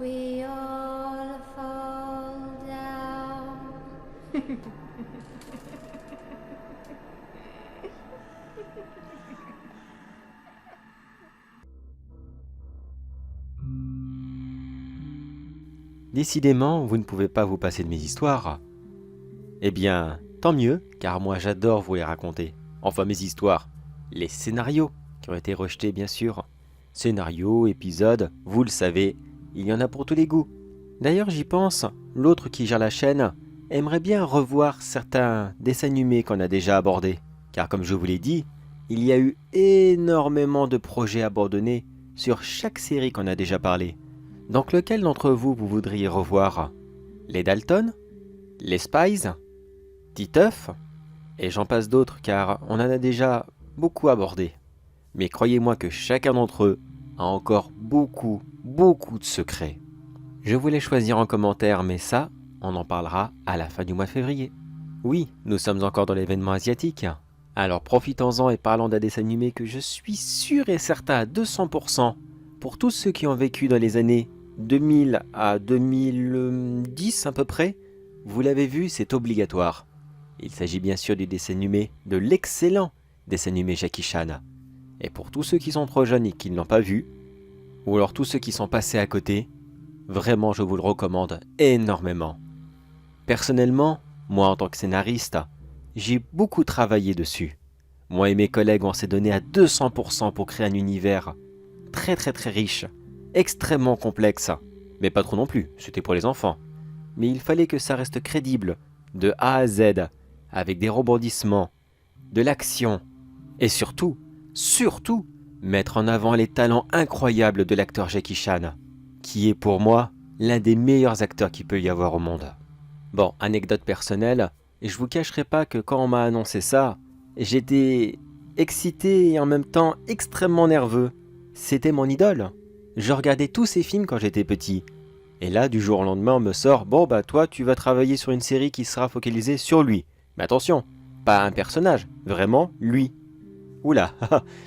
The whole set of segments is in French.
we all fall down. Décidément, vous ne pouvez pas vous passer de mes histoires. Eh bien, tant mieux, car moi j'adore vous les raconter. Enfin mes histoires, les scénarios, qui ont été rejetés bien sûr. Scénarios, épisodes, vous le savez, il y en a pour tous les goûts. D'ailleurs j'y pense, l'autre qui gère la chaîne aimerait bien revoir certains dessins animés qu'on a déjà abordés. Car comme je vous l'ai dit, il y a eu énormément de projets abandonnés sur chaque série qu'on a déjà parlé. Donc lequel d'entre vous voudriez revoir? Les Dalton? Les Spies? Titeuf? Et j'en passe d'autres car on en a déjà beaucoup abordé. Mais croyez-moi que chacun d'entre eux a encore beaucoup de secrets. Je voulais choisir en commentaire, mais ça, on en parlera à la fin du mois de février. Oui, nous sommes encore dans l'événement asiatique. Alors profitons-en et parlons d'un dessin animé que je suis sûr et certain à 200% pour tous ceux qui ont vécu dans les années 2000 à 2010 à peu près. Vous l'avez vu, c'est obligatoire. Il s'agit bien sûr du dessin animé, de l'excellent dessin animé Jackie Chan. Et pour tous ceux qui sont trop jeunes et qui ne l'ont pas vu, ou alors tous ceux qui sont passés à côté, vraiment je vous le recommande énormément. Personnellement, moi en tant que scénariste, j'ai beaucoup travaillé dessus. Moi et mes collègues, on s'est donné à 200% pour créer un univers très riche, extrêmement complexe, mais pas trop non plus, c'était pour les enfants. Mais il fallait que ça reste crédible, de A à Z, avec des rebondissements, de l'action, et surtout, mettre en avant les talents incroyables de l'acteur Jackie Chan, qui est pour moi l'un des meilleurs acteurs qu'il peut y avoir au monde. Bon, anecdote personnelle, je vous cacherai pas que quand on m'a annoncé ça, j'étais excité et en même temps extrêmement nerveux. C'était mon idole. Je regardais tous ces films quand j'étais petit. Et là, du jour au lendemain, on me sort « Bon, bah toi, tu vas travailler sur une série qui sera focalisée sur lui. » Mais attention, pas un personnage, vraiment lui. Oula,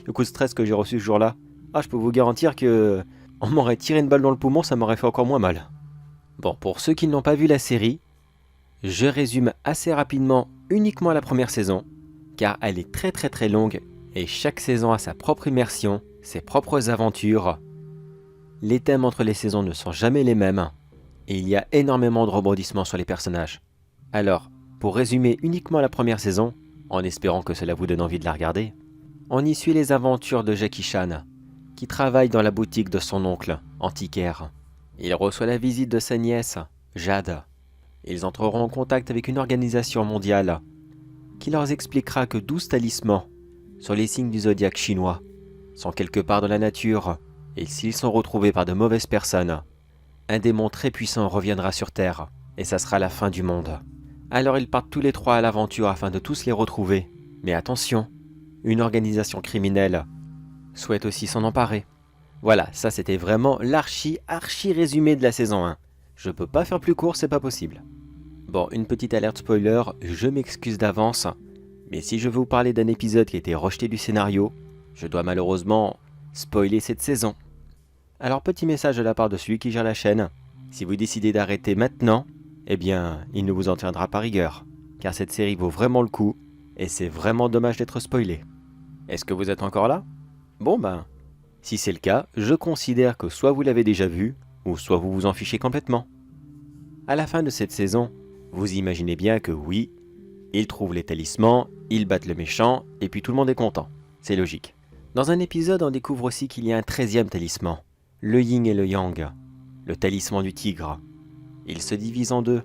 le coup de stress que j'ai reçu ce jour-là. Ah, je peux vous garantir que on m'aurait tiré une balle dans le poumon, ça m'aurait fait encore moins mal. Bon, pour ceux qui n'ont pas vu la série, je résume assez rapidement uniquement la première saison, car elle est très longue et chaque saison a sa propre immersion, ses propres aventures. Les thèmes entre les saisons ne sont jamais les mêmes et il y a énormément de rebondissements sur les personnages. Alors, pour résumer uniquement la première saison, en espérant que cela vous donne envie de la regarder, on y suit les aventures de Jackie Chan, qui travaille dans la boutique de son oncle, antiquaire. Il reçoit la visite de sa nièce, Jade. Ils entreront en contact avec une organisation mondiale qui leur expliquera que 12 talismans sur les signes du zodiaque chinois sont quelque part dans la nature et s'ils sont retrouvés par de mauvaises personnes, un démon très puissant reviendra sur Terre et ça sera la fin du monde. Alors ils partent tous les trois à l'aventure afin de tous les retrouver. Mais attention, une organisation criminelle souhaite aussi s'en emparer. Voilà, ça c'était vraiment l'archi résumé de la saison 1. Je peux pas faire plus court, c'est pas possible. Bon, une petite alerte spoiler, je m'excuse d'avance, mais si je veux vous parler d'un épisode qui a été rejeté du scénario, je dois malheureusement spoiler cette saison. Alors petit message de la part de celui qui gère la chaîne, si vous décidez d'arrêter maintenant, eh bien, il ne vous en tiendra pas rigueur, car cette série vaut vraiment le coup, et c'est vraiment dommage d'être spoilé. Est-ce que vous êtes encore là? Bon ben, si c'est le cas, je considère que soit vous l'avez déjà vu, ou soit vous vous en fichez complètement. À la fin de cette saison, vous imaginez bien que oui, ils trouvent les talismans, ils battent le méchant, et puis tout le monde est content. C'est logique. Dans un épisode, on découvre aussi qu'il y a un 13e talisman, le yin et le yang, le talisman du tigre. Il se divise en deux,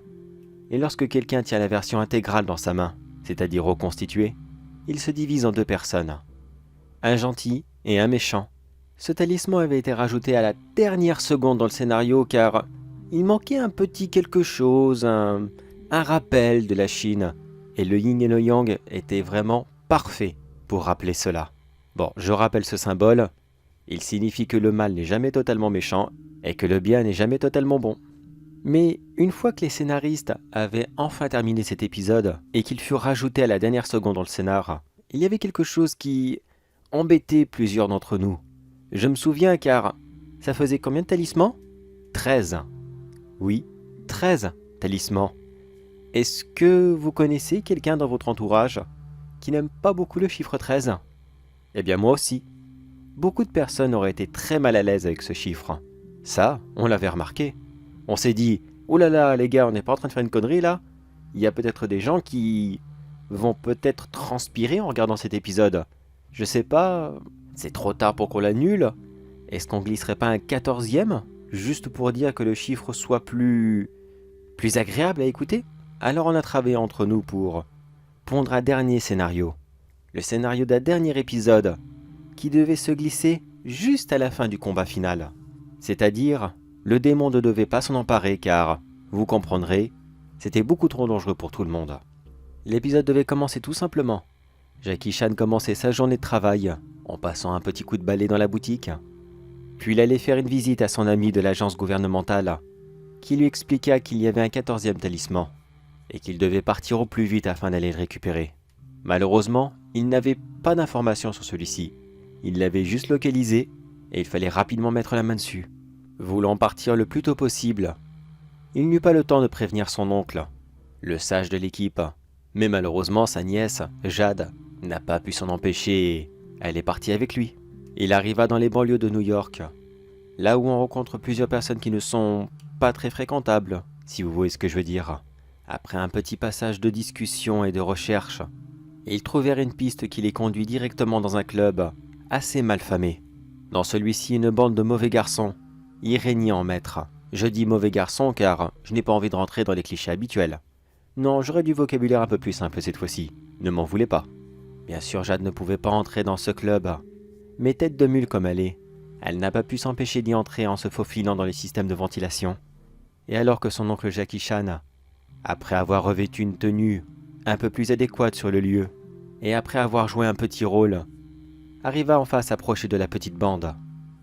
et lorsque quelqu'un tient la version intégrale dans sa main, c'est-à-dire reconstituée, il se divise en deux personnes, un gentil et un méchant. Ce talisman avait été rajouté à la dernière seconde dans le scénario car il manquait un petit quelque chose, un rappel de la Chine, et le yin et le yang étaient vraiment parfaits pour rappeler cela. Bon, je rappelle ce symbole, il signifie que le mal n'est jamais totalement méchant et que le bien n'est jamais totalement bon. Mais une fois que les scénaristes avaient enfin terminé cet épisode et qu'il fut rajouté à la dernière seconde dans le scénar, il y avait quelque chose qui embêtait plusieurs d'entre nous. Je me souviens car ça faisait combien de talismans? 13. Oui, 13 talismans. Est-ce que vous connaissez quelqu'un dans votre entourage qui n'aime pas beaucoup le chiffre 13 ? Eh bien moi aussi. Beaucoup de personnes auraient été très mal à l'aise avec ce chiffre. Ça, on l'avait remarqué. On s'est dit, oh là là les gars, on n'est pas en train de faire une connerie là ? Il y a peut-être des gens qui vont peut-être transpirer en regardant cet épisode. Je sais pas, c'est trop tard pour qu'on l'annule. Est-ce qu'on glisserait pas un 14e ? Juste pour dire que le chiffre soit plus agréable à écouter ? Alors on a travaillé entre nous pour pondre un dernier scénario. Le scénario d'un dernier épisode qui devait se glisser juste à la fin du combat final. C'est-à-dire, le démon ne devait pas s'en emparer car, vous comprendrez, c'était beaucoup trop dangereux pour tout le monde. L'épisode devait commencer tout simplement. Jackie Chan commençait sa journée de travail en passant un petit coup de balai dans la boutique. Puis il allait faire une visite à son ami de l'agence gouvernementale qui lui expliqua qu'il y avait un 14e talisman et qu'il devait partir au plus vite afin d'aller le récupérer. Malheureusement, il n'avait pas d'informations sur celui-ci. Il l'avait juste localisé et il fallait rapidement mettre la main dessus. Voulant partir le plus tôt possible, il n'eut pas le temps de prévenir son oncle, le sage de l'équipe. Mais malheureusement, sa nièce, Jade, n'a pas pu s'en empêcher et elle est partie avec lui. Il arriva dans les banlieues de New York, là où on rencontre plusieurs personnes qui ne sont pas très fréquentables, si vous voyez ce que je veux dire. Après un petit passage de discussion et de recherche, ils trouvèrent une piste qui les conduit directement dans un club assez malfamé. Dans celui-ci, une bande de mauvais garçons y régnait en maître. Je dis mauvais garçons car je n'ai pas envie de rentrer dans les clichés habituels. Non, j'aurais du vocabulaire un peu plus simple cette fois-ci. Ne m'en voulez pas. Bien sûr, Jade ne pouvait pas entrer dans ce club. Mais tête de mule comme elle est, elle n'a pas pu s'empêcher d'y entrer en se faufilant dans les systèmes de ventilation. Et alors que son oncle Jackie Chan, après avoir revêtu une tenue un peu plus adéquate sur le lieu, et après avoir joué un petit rôle, arriva enfin à s'approcher de la petite bande.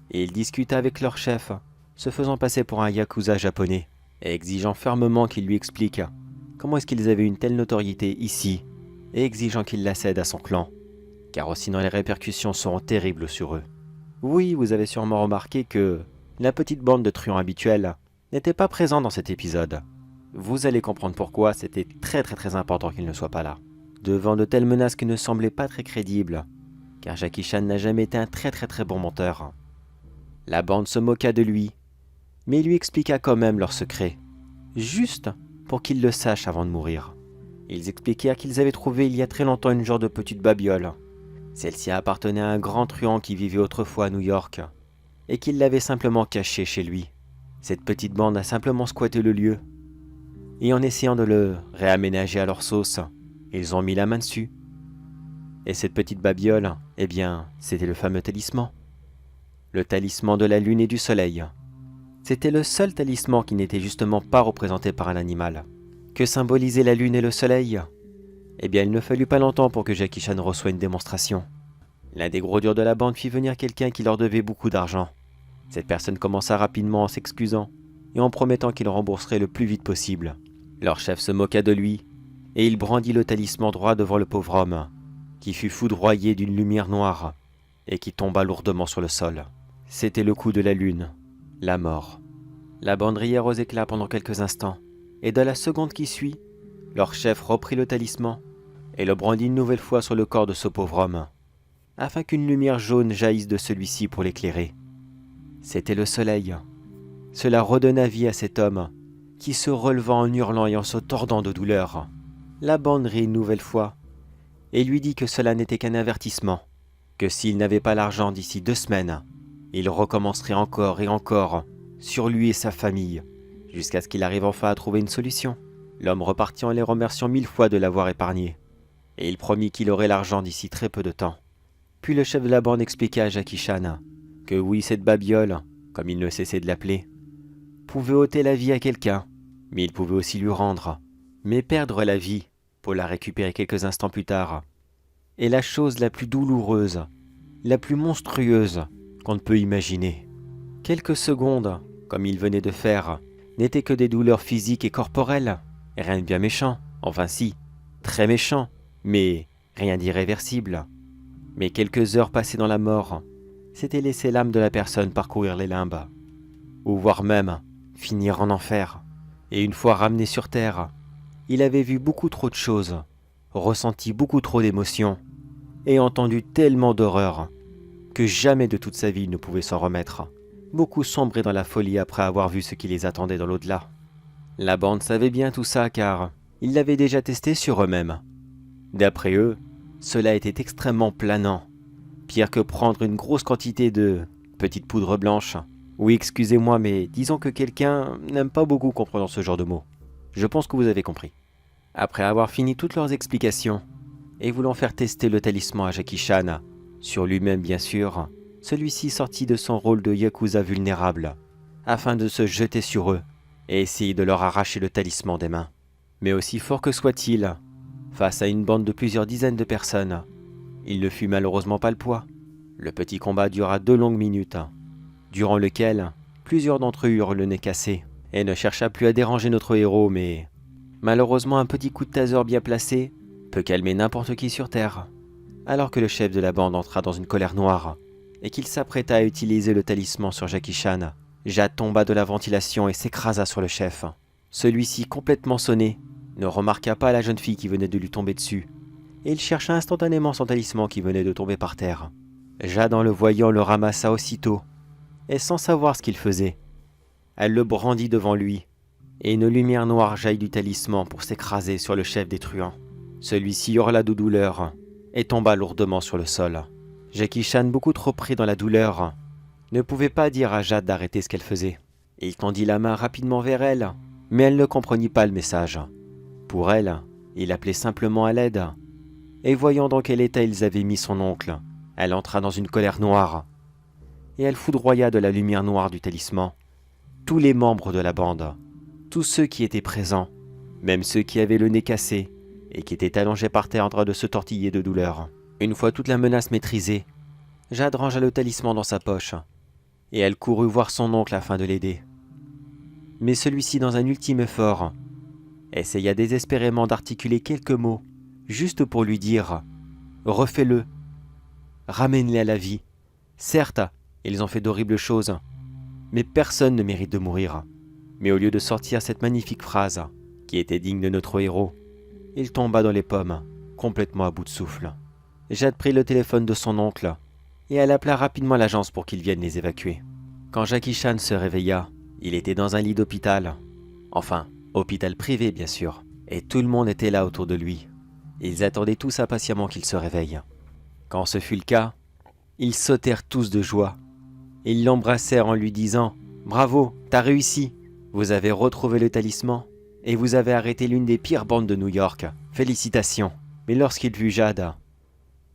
Et il discuta avec leur chef, se faisant passer pour un yakuza japonais, et exigeant fermement qu'il lui explique comment est-ce qu'ils avaient une telle notoriété ici, et exigeant qu'il la cède à son clan, car sinon les répercussions seront terribles sur eux. Oui, vous avez sûrement remarqué que la petite bande de truands habituels n'était pas présente dans cet épisode. Vous allez comprendre pourquoi c'était très important qu'il ne soit pas là. Devant de telles menaces qui ne semblaient pas très crédibles, car Jackie Chan n'a jamais été un très bon menteur. La bande se moqua de lui, mais lui expliqua quand même leur secret, juste pour qu'ils le sachent avant de mourir. Ils expliquèrent qu'ils avaient trouvé il y a très longtemps une genre de petite babiole. Celle-ci appartenait à un grand truand qui vivait autrefois à New York, et qu'il l'avait simplement cachée chez lui. Cette petite bande a simplement squatté le lieu, et en essayant de le réaménager à leur sauce, ils ont mis la main dessus. Et cette petite babiole, eh bien, c'était le fameux talisman. Le talisman de la lune et du soleil. C'était le seul talisman qui n'était justement pas représenté par un animal. Que symbolisaient la lune et le soleil ? Eh bien, il ne fallut pas longtemps pour que Jackie Chan reçoive une démonstration. L'un des gros durs de la bande fit venir quelqu'un qui leur devait beaucoup d'argent. Cette personne commença rapidement en s'excusant et en promettant qu'il rembourserait le plus vite possible. Leur chef se moqua de lui et il brandit le talisman droit devant le pauvre homme, qui fut foudroyé d'une lumière noire et qui tomba lourdement sur le sol. C'était le coup de la lune, la mort. La bande riait aux éclats pendant quelques instants, et dans la seconde qui suit, leur chef reprit le talisman et le brandit une nouvelle fois sur le corps de ce pauvre homme, afin qu'une lumière jaune jaillisse de celui-ci pour l'éclairer. C'était le soleil. Cela redonna vie à cet homme, qui se releva en hurlant et en se tordant de douleur. La bande rit une nouvelle fois, et lui dit que cela n'était qu'un avertissement, que s'il n'avait pas l'argent d'ici 2 semaines, il recommencerait encore et encore sur lui et sa famille, jusqu'à ce qu'il arrive enfin à trouver une solution. L'homme repartit en les remerciant 1000 fois de l'avoir épargné, et il promit qu'il aurait l'argent d'ici très peu de temps. Puis le chef de la bande expliqua à Jackie Chan que oui, cette babiole, comme il ne cessait de l'appeler, pouvait ôter la vie à quelqu'un, mais il pouvait aussi lui rendre. Mais perdre la vie pour la récupérer quelques instants plus tard est la chose la plus douloureuse, la plus monstrueuse qu'on ne peut imaginer. Quelques secondes, comme il venait de faire, n'étaient que des douleurs physiques et corporelles, et rien de bien méchant, enfin si, très méchant, mais rien d'irréversible. Mais quelques heures passées dans la mort, c'était laisser l'âme de la personne parcourir les limbes, ou voire même finir en enfer. Et une fois ramené sur Terre, il avait vu beaucoup trop de choses, ressenti beaucoup trop d'émotions et entendu tellement d'horreurs que jamais de toute sa vie il ne pouvait s'en remettre. Beaucoup sombraient dans la folie après avoir vu ce qui les attendait dans l'au-delà. La bande savait bien tout ça car ils l'avaient déjà testé sur eux-mêmes. D'après eux, cela était extrêmement planant, pire que prendre une grosse quantité de petite poudre blanche. Oui, excusez-moi, mais disons que quelqu'un n'aime pas beaucoup comprendre ce genre de mots. Je pense que vous avez compris. Après avoir fini toutes leurs explications, et voulant faire tester le talisman à Jackie Chan, sur lui-même bien sûr, celui-ci sortit de son rôle de Yakuza vulnérable, afin de se jeter sur eux, et essayer de leur arracher le talisman des mains. Mais aussi fort que soit-il, face à une bande de plusieurs dizaines de personnes, il ne fut malheureusement pas le poids. Le petit combat dura 2 longues minutes, durant lequel plusieurs d'entre eux eurent le nez cassé, et ne chercha plus à déranger notre héros, mais malheureusement un petit coup de taser bien placé peut calmer n'importe qui sur Terre. Alors que le chef de la bande entra dans une colère noire, et qu'il s'apprêta à utiliser le talisman sur Jackie Chan, Jad tomba de la ventilation et s'écrasa sur le chef. Celui-ci, complètement sonné, ne remarqua pas la jeune fille qui venait de lui tomber dessus, et il chercha instantanément son talisman qui venait de tomber par terre. Jad, en le voyant, le ramassa aussitôt, et sans savoir ce qu'il faisait, elle le brandit devant lui, et une lumière noire jaillit du talisman pour s'écraser sur le chef des truands. Celui-ci hurla de douleur et tomba lourdement sur le sol. Jackie Chan, beaucoup trop pris dans la douleur, ne pouvait pas dire à Jade d'arrêter ce qu'elle faisait. Il tendit la main rapidement vers elle, mais elle ne comprenait pas le message. Pour elle, il appelait simplement à l'aide. Et voyant dans quel état ils avaient mis son oncle, elle entra dans une colère noire, et elle foudroya de la lumière noire du talisman tous les membres de la bande, tous ceux qui étaient présents, même ceux qui avaient le nez cassé et qui étaient allongés par terre en train de se tortiller de douleur. Une fois toute la menace maîtrisée, Jade rangea le talisman dans sa poche, et elle courut voir son oncle afin de l'aider. Mais celui-ci, dans un ultime effort, essaya désespérément d'articuler quelques mots, juste pour lui dire « Refais-le, ramène-les à la vie. Certes, ils ont fait d'horribles choses, mais personne ne mérite de mourir. » Mais au lieu de sortir cette magnifique phrase, qui était digne de notre héros, il tomba dans les pommes, complètement à bout de souffle. Jade prit le téléphone de son oncle, et elle appela rapidement l'agence pour qu'ils viennent les évacuer. Quand Jackie Chan se réveilla, il était dans un lit d'hôpital. Enfin, hôpital privé bien sûr, et tout le monde était là autour de lui. Ils attendaient tous impatiemment qu'il se réveille. Quand ce fut le cas, ils sautèrent tous de joie. Ils l'embrassèrent en lui disant « Bravo, t'as réussi, vous avez retrouvé le talisman et vous avez arrêté l'une des pires bandes de New York. Félicitations !» Mais lorsqu'il vit Jade,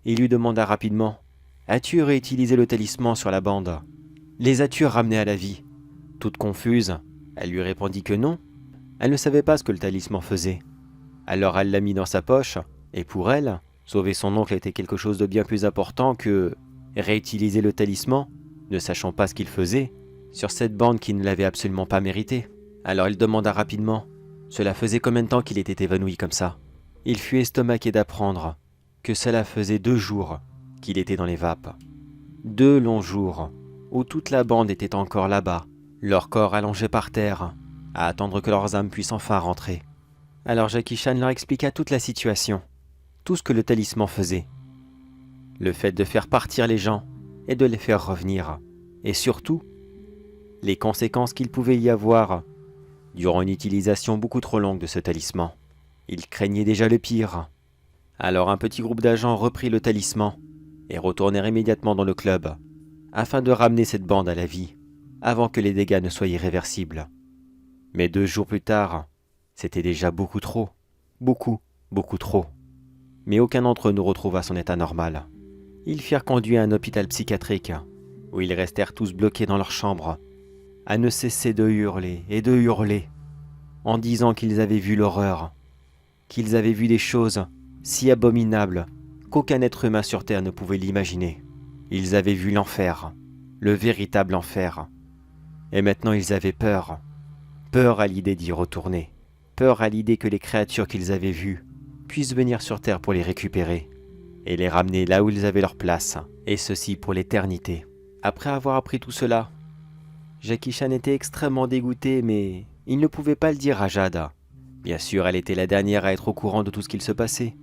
il lui demanda rapidement « As-tu réutilisé le talisman sur la bande? Les as-tu ramenés à la vie ?» Toute confuse, elle lui répondit que non. Elle ne savait pas ce que le talisman faisait. Alors elle l'a mis dans sa poche, et pour elle, sauver son oncle était quelque chose de bien plus important que réutiliser le talisman, ne sachant pas ce qu'il faisait, sur cette bande qui ne l'avait absolument pas mérité. Alors il demanda rapidement « Cela faisait combien de temps qu'il était évanoui comme ça ?» Il fut estomaqué d'apprendre que cela faisait 2 jours qu'il était dans les vapes. 2 longs jours où toute la bande était encore là-bas, leurs corps allongés par terre, à attendre que leurs âmes puissent enfin rentrer. Alors Jackie Chan leur expliqua toute la situation, tout ce que le talisman faisait. Le fait de faire partir les gens et de les faire revenir, et surtout, les conséquences qu'il pouvait y avoir durant une utilisation beaucoup trop longue de ce talisman. Il craignait déjà le pire. Alors un petit groupe d'agents reprit le talisman et retournèrent immédiatement dans le club, afin de ramener cette bande à la vie, avant que les dégâts ne soient irréversibles. Mais 2 jours plus tard, c'était déjà beaucoup trop. Beaucoup, beaucoup trop. Mais aucun d'entre eux ne retrouva son état normal. Ils firent conduire à un hôpital psychiatrique, où ils restèrent tous bloqués dans leur chambre, à ne cesser de hurler et de hurler, en disant qu'ils avaient vu l'horreur, qu'ils avaient vu des choses si abominables qu'aucun être humain sur Terre ne pouvait l'imaginer. Ils avaient vu l'enfer, le véritable enfer. Et maintenant ils avaient peur. Peur à l'idée d'y retourner. Peur à l'idée que les créatures qu'ils avaient vues puissent venir sur Terre pour les récupérer et les ramener là où ils avaient leur place, et ceci pour l'éternité. Après avoir appris tout cela, Jackie Chan était extrêmement dégoûté, mais il ne pouvait pas le dire à Jade. Bien sûr, elle était la dernière à être au courant de tout ce qu'il se passait.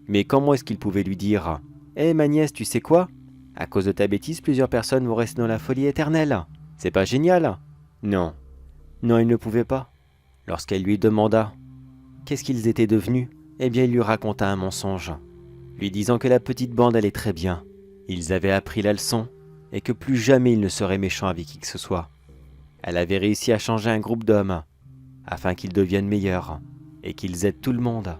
Mais comment est-ce qu'il pouvait lui dire « Hé ma nièce, tu sais quoi? À cause de ta bêtise, plusieurs personnes vont rester dans la folie éternelle. C'est pas génial ?» Non. Non, il ne pouvait pas. Lorsqu'elle lui demanda qu'est-ce qu'ils étaient devenus, eh bien il lui raconta un mensonge, lui disant que la petite bande allait très bien. Ils avaient appris la leçon et que plus jamais ils ne seraient méchants avec qui que ce soit. Elle avait réussi à changer un groupe d'hommes afin qu'ils deviennent meilleurs et qu'ils aident tout le monde.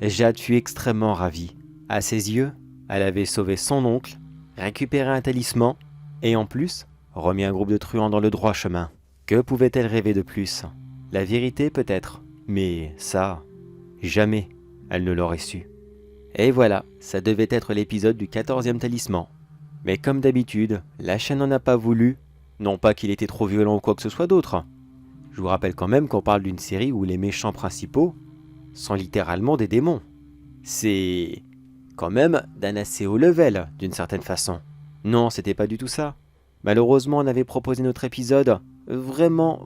Jade fut extrêmement ravie. À ses yeux, elle avait sauvé son oncle, récupéré un talisman et en plus, remis un groupe de truands dans le droit chemin. Que pouvait-elle rêver de plus? La vérité peut-être, mais ça, jamais elle ne l'aurait su. Et voilà, ça devait être l'épisode du 14e talisman. Mais comme d'habitude, la chaîne n'en a pas voulu, non pas qu'il était trop violent ou quoi que ce soit d'autre. Je vous rappelle quand même qu'on parle d'une série où les méchants principaux sont littéralement des démons. C'est quand même d'un assez haut level, d'une certaine façon. Non, c'était pas du tout ça. Malheureusement, on avait proposé notre épisode vraiment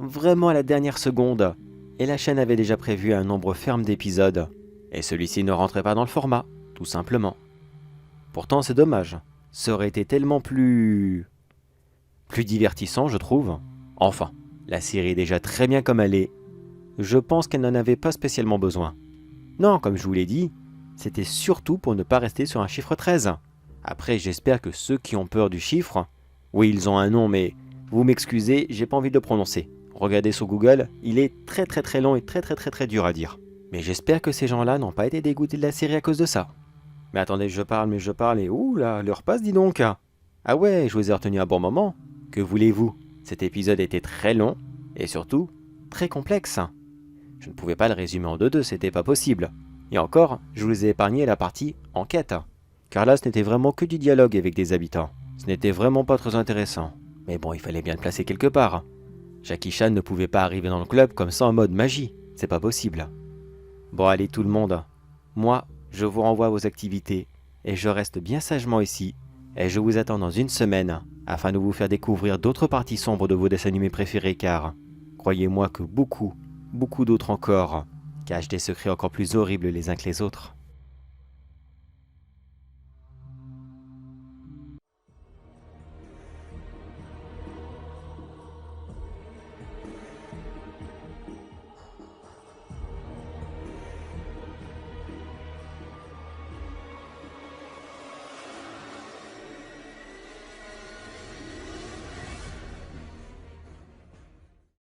à la dernière seconde. Et la chaîne avait déjà prévu un nombre ferme d'épisodes. Et celui-ci ne rentrait pas dans le format, tout simplement. Pourtant, c'est dommage. Ça aurait été tellement plus divertissant, je trouve. Enfin, la série est déjà très bien comme elle est. Je pense qu'elle n'en avait pas spécialement besoin. Non, comme je vous l'ai dit, c'était surtout pour ne pas rester sur un chiffre 13. Après, j'espère que ceux qui ont peur du chiffre, oui, ils ont un nom, mais vous m'excusez, j'ai pas envie de le prononcer. Regardez sur Google, il est très long et très dur à dire. Mais j'espère que ces gens-là n'ont pas été dégoûtés de la série à cause de ça. Mais attendez, je parle et ouh là, l'heure passe, dis donc. Ah ouais, je vous ai retenu un bon moment. Que voulez-vous? Cet épisode était très long et surtout très complexe. Je ne pouvais pas le résumer en 2-2, c'était pas possible. Et encore, je vous ai épargné la partie enquête. Car là, ce n'était vraiment que du dialogue avec des habitants. Ce n'était vraiment pas très intéressant. Mais bon, il fallait bien le placer quelque part. Jackie Chan ne pouvait pas arriver dans le club comme ça en mode magie. C'est pas possible. Bon, allez tout le monde. Moi, je vous renvoie à vos activités. Et je reste bien sagement ici. Et je vous attends dans une semaine afin de vous faire découvrir d'autres parties sombres de vos dessins animés préférés car, croyez-moi que beaucoup d'autres encore cachent des secrets encore plus horribles les uns que les autres.